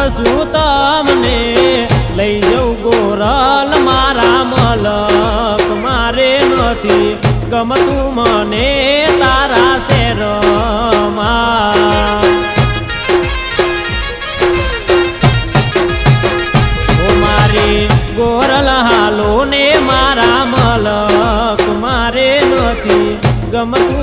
શું તમને લઈ જઉં ગોરલ મારા મલક મારે નથી ગમતું મને તારા શેરમાં ઓ મારી ગોરલ હાલો ને મારા મલક મારે નથી ગમતું